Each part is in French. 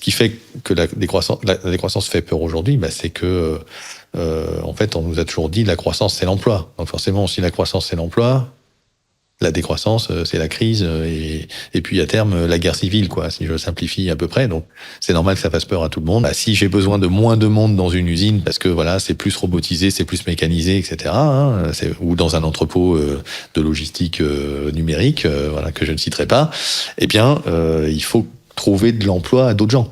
qui fait que la décroissance fait peur aujourd'hui, c'est que, en fait, on nous a toujours dit la croissance, c'est l'emploi. Donc forcément, si la croissance, c'est l'emploi, la décroissance, c'est la crise, et puis à terme, la guerre civile, quoi, si je simplifie à peu près. Donc c'est normal que ça fasse peur à tout le monde. Si j'ai besoin de moins de monde dans une usine, parce que voilà, c'est plus robotisé, c'est plus mécanisé, etc., ou dans un entrepôt de logistique numérique, voilà, que je ne citerai pas, eh bien, il faut trouver de l'emploi à d'autres gens.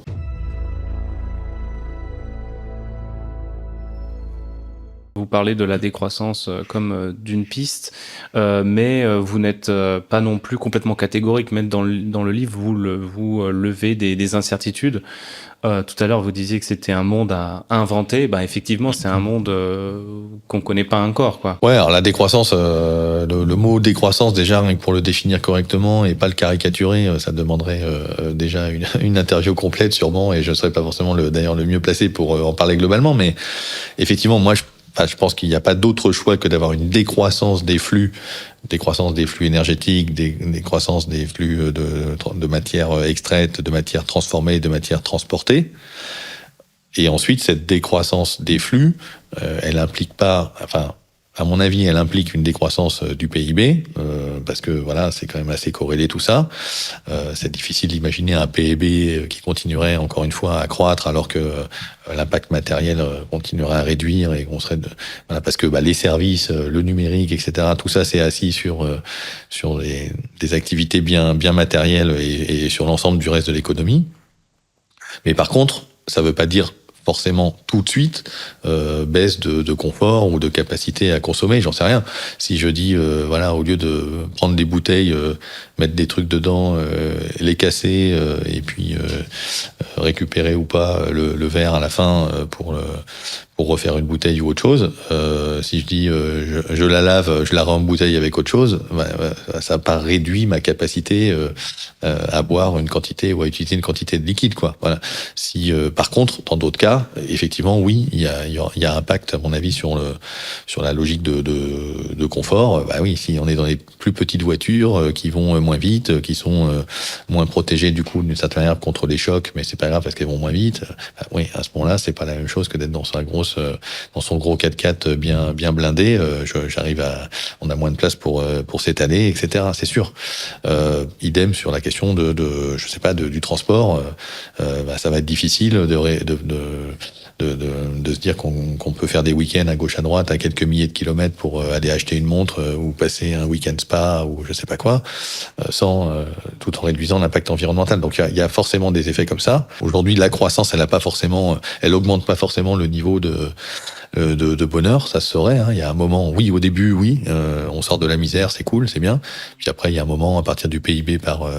Vous parlez de la décroissance comme d'une piste, mais vous n'êtes pas non plus complètement catégorique. Même dans le livre, vous levez des incertitudes. Tout à l'heure, vous disiez que c'était un monde à inventer. Effectivement, c'est un monde qu'on connaît pas encore, quoi. Ouais, alors la décroissance, le mot décroissance, déjà, rien que pour le définir correctement et pas le caricaturer, ça demanderait déjà une interview complète sûrement, et je ne serais pas forcément d'ailleurs le mieux placé pour en parler globalement. Mais effectivement, moi, je pense qu'il n'y a pas d'autre choix que d'avoir une décroissance des flux énergétiques, décroissance des flux de matières extraites, de matières transformées, de matières transportées. Et ensuite, cette décroissance des flux, elle implique pas, à mon avis, elle implique une décroissance du PIB, parce que voilà, c'est quand même assez corrélé tout ça. C'est difficile d'imaginer un PIB qui continuerait encore une fois à croître alors que l'impact matériel continuerait à réduire, et qu'on serait parce que les services, le numérique, etc. Tout ça, c'est assis sur des activités bien matérielles et sur l'ensemble du reste de l'économie. Mais par contre, ça veut pas dire forcément tout de suite baisse de confort ou de capacité à consommer, j'en sais rien. Si je dis au lieu de prendre des bouteilles, mettre des trucs dedans, les casser et puis récupérer ou pas le verre à la fin pour refaire une bouteille ou autre chose, si je dis je la lave, je la rends en bouteille avec autre chose, ça n'a pas réduit ma capacité à boire une quantité ou à utiliser une quantité de liquide, quoi. Voilà. Si par contre, dans d'autres cas, effectivement, oui, il y a impact à mon avis sur la logique de confort. Oui, si on est dans les plus petites voitures qui vont moins vite, qui sont moins protégées du coup d'une certaine manière contre les chocs, mais c'est pas grave parce qu'elles vont moins vite. Oui, à ce moment-là, c'est pas la même chose que d'être dans son gros 4x4 bien blindé. On a moins de place pour s'étaler, etc. C'est sûr. Idem sur la question du transport. Ça va être difficile de se dire qu'on peut faire des week-ends à gauche à droite à quelques milliers de kilomètres pour aller acheter une montre ou passer un week-end spa ou je sais pas quoi, tout en réduisant l'impact environnemental. Donc il y a forcément des effets comme ça. Aujourd'hui, la croissance, elle augmente pas forcément le niveau de bonheur, ça se saurait. Il y a un moment, oui, au début, oui, on sort de la misère, c'est cool, c'est bien. Puis après, il y a un moment, à partir du PIB par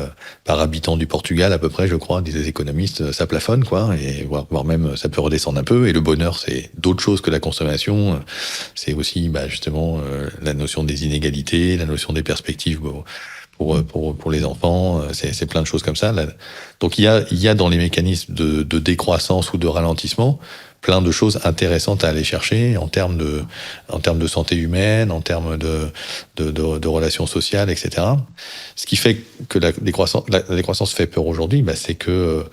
habitant du Portugal, à peu près, je crois, disent les économistes, ça plafonne, quoi, et voire même ça peut redescendre un peu. Et le bonheur, c'est d'autres choses que la consommation. C'est aussi, justement, la notion des inégalités, la notion des perspectives pour les enfants. C'est plein de choses comme ça. Donc il y a dans les mécanismes de décroissance ou de ralentissement plein de choses intéressantes à aller chercher en termes de santé humaine, en termes de relations sociales, etc. Ce qui fait que la décroissance fait peur aujourd'hui, c'est que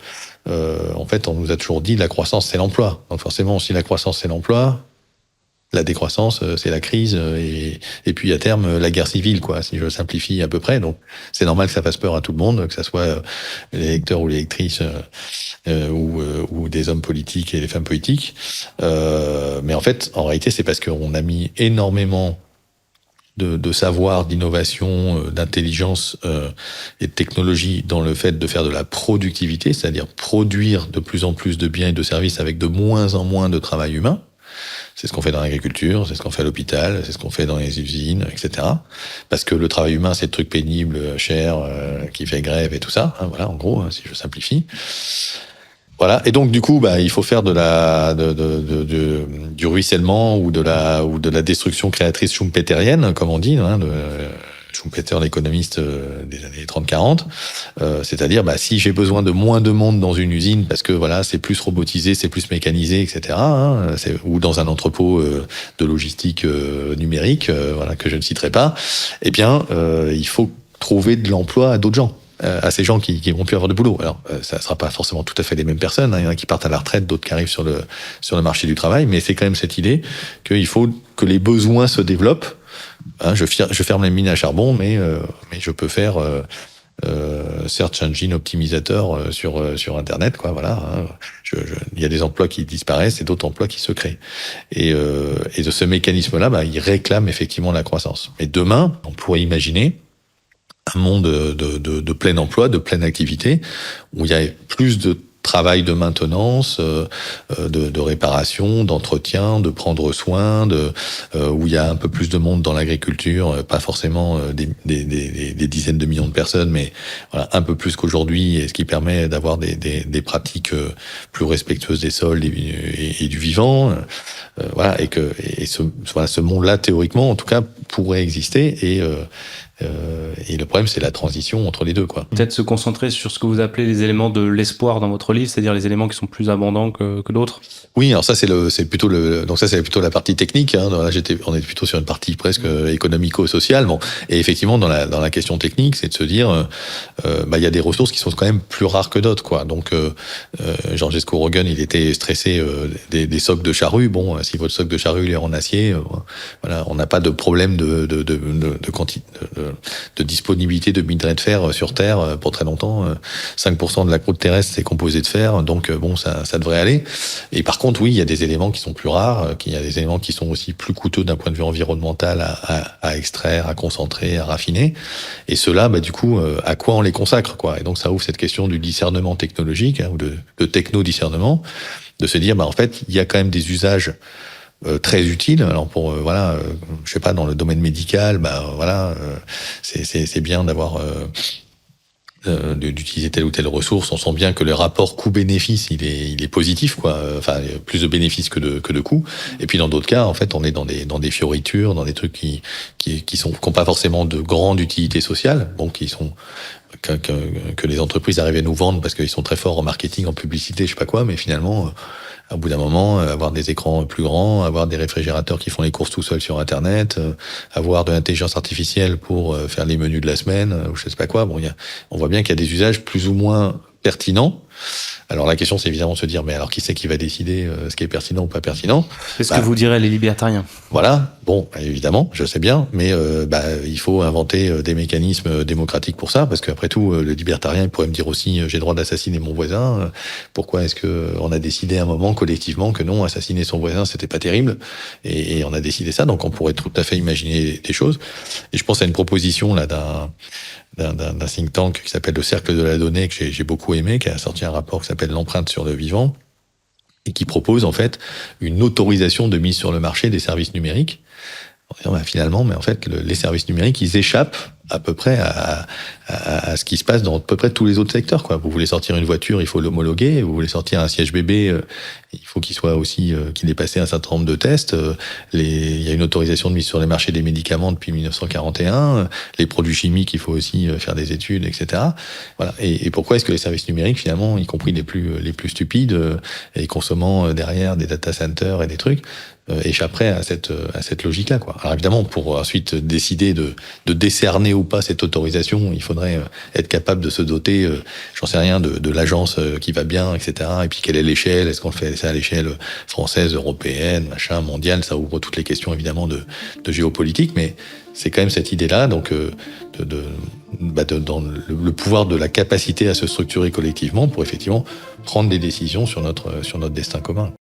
en fait, on nous a toujours dit la croissance, c'est l'emploi. Donc forcément, si la croissance, c'est l'emploi, la décroissance, c'est la crise, et puis à terme, la guerre civile, quoi, si je simplifie à peu près. Donc c'est normal que ça fasse peur à tout le monde, que ça soit les lecteurs ou les lectrices, ou des hommes politiques et les femmes politiques. Mais en fait, en réalité, c'est parce qu'on a mis énormément de savoir, d'innovation, d'intelligence et de technologie dans le fait de faire de la productivité, c'est-à-dire produire de plus en plus de biens et de services avec de moins en moins de travail humain. C'est ce qu'on fait dans l'agriculture, c'est ce qu'on fait à l'hôpital, c'est ce qu'on fait dans les usines, etc. Parce que le travail humain, c'est le truc pénible, cher, qui fait grève et tout ça. Voilà, en gros, si je simplifie. Voilà. Et donc, du coup, il faut faire du ruissellement ou de la destruction créatrice schumpeterienne, comme on dit, Schumpeter, l'économiste des années 30-40, c'est-à-dire si j'ai besoin de moins de monde dans une usine parce que voilà, c'est plus robotisé, c'est plus mécanisé, etc., ou dans un entrepôt de logistique numérique, que je ne citerai pas, eh bien il faut trouver de l'emploi à d'autres gens. à ces gens qui vont plus avoir de boulot. Alors, ça sera pas forcément tout à fait les mêmes personnes, hein. Il y en a qui partent à la retraite, d'autres qui arrivent sur le marché du travail, mais c'est quand même cette idée qu'il faut que les besoins se développent. Hein, je ferme les mines à charbon, mais je peux faire search engine optimisateur sur Internet, quoi. Voilà. Hein. Il y a des emplois qui disparaissent et d'autres emplois qui se créent. Et de ce mécanisme-là, il réclame effectivement la croissance. Et demain, on pourrait imaginer un monde de plein emploi, de pleine activité, où il y a plus de travail de maintenance, de réparation, d'entretien, de prendre soin, où il y a un peu plus de monde dans l'agriculture, pas forcément des dizaines de millions de personnes, mais voilà, un peu plus qu'aujourd'hui, et ce qui permet d'avoir des pratiques plus respectueuses des sols et du vivant. Voilà, et ce monde-là, théoriquement, en tout cas, pourrait exister, et le problème, c'est la transition entre les deux, quoi. Peut-être se concentrer sur ce que vous appelez les éléments de l'espoir dans votre livre, c'est-à-dire les éléments qui sont plus abondants que d'autres. Oui, alors ça c'est plutôt la partie technique. Hein. Là, on est plutôt sur une partie presque économico-sociale. Bon, et effectivement dans la question technique, c'est de se dire, il y a des ressources qui sont quand même plus rares que d'autres, quoi. Donc, Georgescu Roegen, il était stressé des socs de charrue. Bon, si votre soc de charrue il est en acier, voilà, on n'a pas de problème de disponibilité de minerais de fer sur Terre pour très longtemps. 5% de la croûte terrestre c'est composé de fer, donc ça devrait aller. Et par contre, oui, il y a des éléments qui sont plus rares, il y a des éléments qui sont aussi plus coûteux d'un point de vue environnemental à extraire, à concentrer, à raffiner. Et ceux-là, du coup, à quoi on les consacre, quoi. Et donc ça ouvre cette question du discernement technologique, hein, ou de techno-discernement, de se dire, en fait, il y a quand même des usages très utile. Alors pour je sais pas, dans le domaine médical, c'est bien d'avoir d'utiliser telle ou telle ressource. On sent bien que le rapport coût-bénéfice il est positif, quoi. Enfin, plus de bénéfices que de coûts. Et puis dans d'autres cas, en fait, on est dans des fioritures, dans des trucs qui ont pas forcément de grande utilité sociale, donc qui sont que les entreprises arrivent à nous vendre parce qu'ils sont très forts en marketing, en publicité, je sais pas quoi, mais finalement, au bout d'un moment, avoir des écrans plus grands, avoir des réfrigérateurs qui font les courses tout seuls sur Internet, avoir de l'intelligence artificielle pour faire les menus de la semaine, ou je sais pas quoi. Bon, on voit bien qu'il y a des usages plus ou moins pertinents. Alors la question, c'est évidemment de se dire, mais alors qui c'est qui va décider ce qui est pertinent ou pas pertinent? C'est ce que vous direz les libertariens. Voilà. Bon, évidemment, je sais bien, mais il faut inventer des mécanismes démocratiques pour ça, parce qu'après tout, le libertarien il pourrait me dire aussi, j'ai le droit d'assassiner mon voisin. Pourquoi est-ce que on a décidé à un moment collectivement que non, assassiner son voisin, c'était pas terrible, et on a décidé ça. Donc on pourrait tout à fait imaginer des choses. Et je pense à une proposition là d'un think tank qui s'appelle le Cercle de la Donnée, que j'ai beaucoup aimé, qui a sorti un rapport qui s'appelle l'empreinte sur le vivant, et qui propose en fait une autorisation de mise sur le marché des services numériques. Finalement, mais en fait, les services numériques, ils échappent à peu près à ce qui se passe dans à peu près tous les autres secteurs, quoi. Vous voulez sortir une voiture, il faut l'homologuer. Vous voulez sortir un siège bébé, il faut qu'il soit aussi qu'il ait passé un certain nombre de tests. Il y a une autorisation de mise sur les marchés des médicaments depuis 1941. Les produits chimiques, il faut aussi faire des études, etc. Voilà. Et pourquoi est-ce que les services numériques, finalement, y compris les plus stupides, et consommant derrière des data centers et des trucs, échapperaient à cette logique-là, quoi. Alors évidemment, pour ensuite décider de décerner ou pas cette autorisation, il faudrait être capable de se doter, j'en sais rien, de l'agence qui va bien, etc. Et puis quelle est l'échelle? Est-ce qu'on fait ça à l'échelle française, européenne, machin, mondiale? Ça ouvre toutes les questions évidemment de géopolitique, mais c'est quand même cette idée-là, donc dans le pouvoir de la capacité à se structurer collectivement pour effectivement prendre des décisions sur notre destin commun.